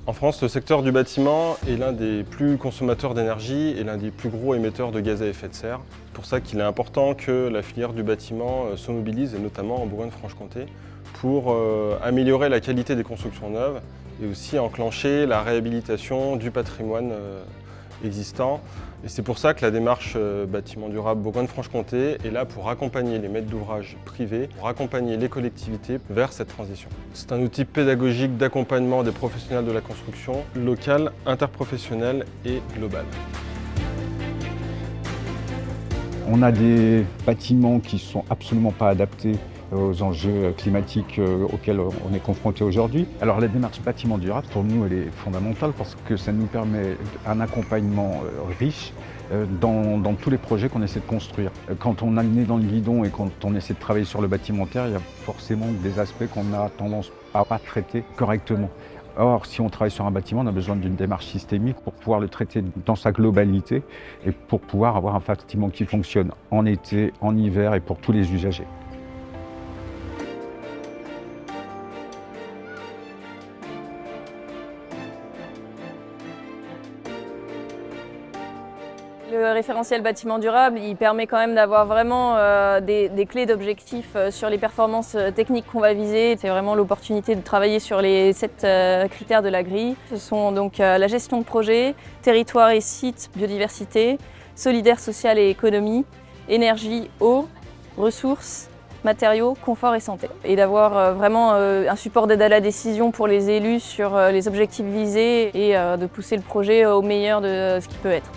En France, le secteur du bâtiment est l'un des plus consommateurs d'énergie et l'un des plus gros émetteurs de gaz à effet de serre. C'est pour ça qu'il est important que la filière du bâtiment se mobilise, et notamment en Bourgogne-Franche-Comté, pour améliorer la qualité des constructions neuves et aussi enclencher la réhabilitation du patrimoine existant. Et c'est pour ça que la démarche bâtiment durable Bourgogne-Franche-Comté est là pour accompagner les maîtres d'ouvrage privés, pour accompagner les collectivités vers cette transition. C'est un outil pédagogique d'accompagnement des professionnels de la construction, local, interprofessionnel et global. On a des bâtiments qui ne sont absolument pas adaptés aux enjeux climatiques auxquels on est confronté aujourd'hui. Alors la démarche bâtiment durable, pour nous, elle est fondamentale parce que ça nous permet un accompagnement riche dans tous les projets qu'on essaie de construire. Quand on a le nez dans le guidon et quand on essaie de travailler sur le bâtimentaire, il y a forcément des aspects qu'on a tendance à pas traiter correctement. Or, si on travaille sur un bâtiment, on a besoin d'une démarche systémique pour pouvoir le traiter dans sa globalité et pour pouvoir avoir un bâtiment qui fonctionne en été, en hiver et pour tous les usagers. Le référentiel bâtiment durable, il permet quand même d'avoir vraiment des clés d'objectifs sur les performances techniques qu'on va viser. C'est vraiment l'opportunité de travailler sur les 7 critères de la grille. Ce sont donc la gestion de projet, territoire et site, biodiversité, solidaire, social et économie, énergie, eau, ressources, matériaux, confort et santé. Et d'avoir vraiment un support d'aide à la décision pour les élus sur les objectifs visés et de pousser le projet au meilleur de ce qu'il peut être.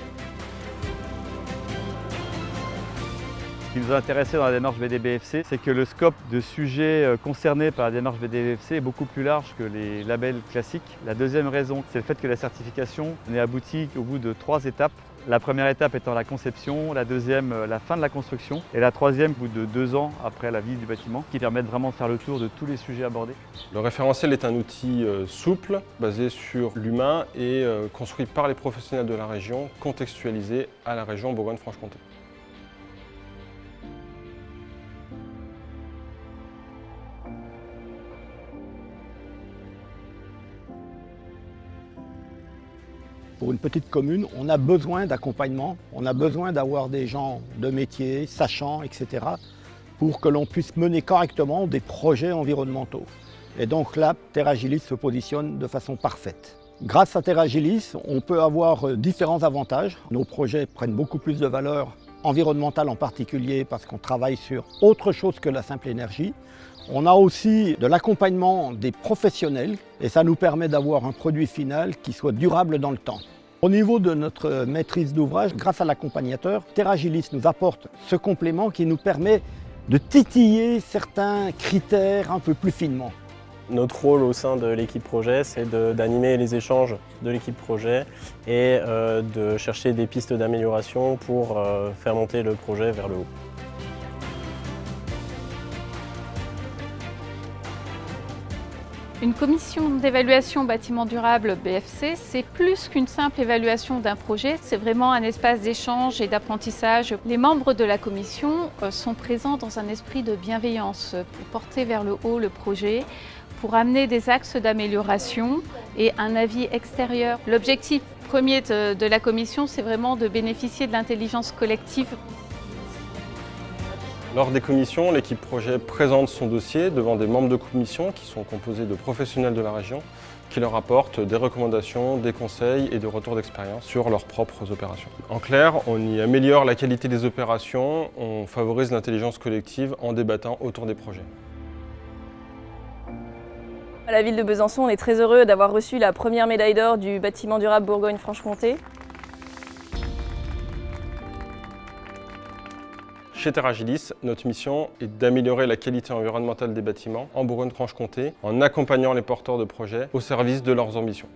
Ce qui nous a intéressé dans la démarche BDBFC, c'est que le scope de sujets concernés par la démarche BDBFC est beaucoup plus large que les labels classiques. La deuxième raison, c'est le fait que la certification n'est aboutie qu'au bout de 3 étapes. La première étape étant la conception, la deuxième, la fin de la construction, et la troisième, au bout de 2 ans après la vie du bâtiment, qui permettent vraiment de faire le tour de tous les sujets abordés. Le référentiel est un outil souple, basé sur l'humain et construit par les professionnels de la région, contextualisé à la région Bourgogne-Franche-Comté. Pour une petite commune, on a besoin d'accompagnement, on a besoin d'avoir des gens de métier, sachants, etc. pour que l'on puisse mener correctement des projets environnementaux. Et donc là, Terragilis se positionne de façon parfaite. Grâce à Terragilis, on peut avoir différents avantages. Nos projets prennent beaucoup plus de valeur environnementale en particulier parce qu'on travaille sur autre chose que la simple énergie. On a aussi de l'accompagnement des professionnels et ça nous permet d'avoir un produit final qui soit durable dans le temps. Au niveau de notre maîtrise d'ouvrage, grâce à l'accompagnateur, Terragilis nous apporte ce complément qui nous permet de titiller certains critères un peu plus finement. Notre rôle au sein de l'équipe projet, c'est d'animer les échanges de l'équipe projet et de chercher des pistes d'amélioration pour faire monter le projet vers le haut. Une commission d'évaluation bâtiment durable BFC, c'est plus qu'une simple évaluation d'un projet, c'est vraiment un espace d'échange et d'apprentissage. Les membres de la commission sont présents dans un esprit de bienveillance pour porter vers le haut le projet, pour amener des axes d'amélioration et un avis extérieur. L'objectif premier de la commission, c'est vraiment de bénéficier de l'intelligence collective. Lors des commissions, l'équipe projet présente son dossier devant des membres de commission qui sont composés de professionnels de la région qui leur apportent des recommandations, des conseils et des retours d'expérience sur leurs propres opérations. En clair, on y améliore la qualité des opérations, on favorise l'intelligence collective en débattant autour des projets. À la ville de Besançon, on est très heureux d'avoir reçu la première médaille d'or du bâtiment durable Bourgogne-Franche-Comté. Chez Terragilis, notre mission est d'améliorer la qualité environnementale des bâtiments en Bourgogne-Franche-Comté en accompagnant les porteurs de projets au service de leurs ambitions.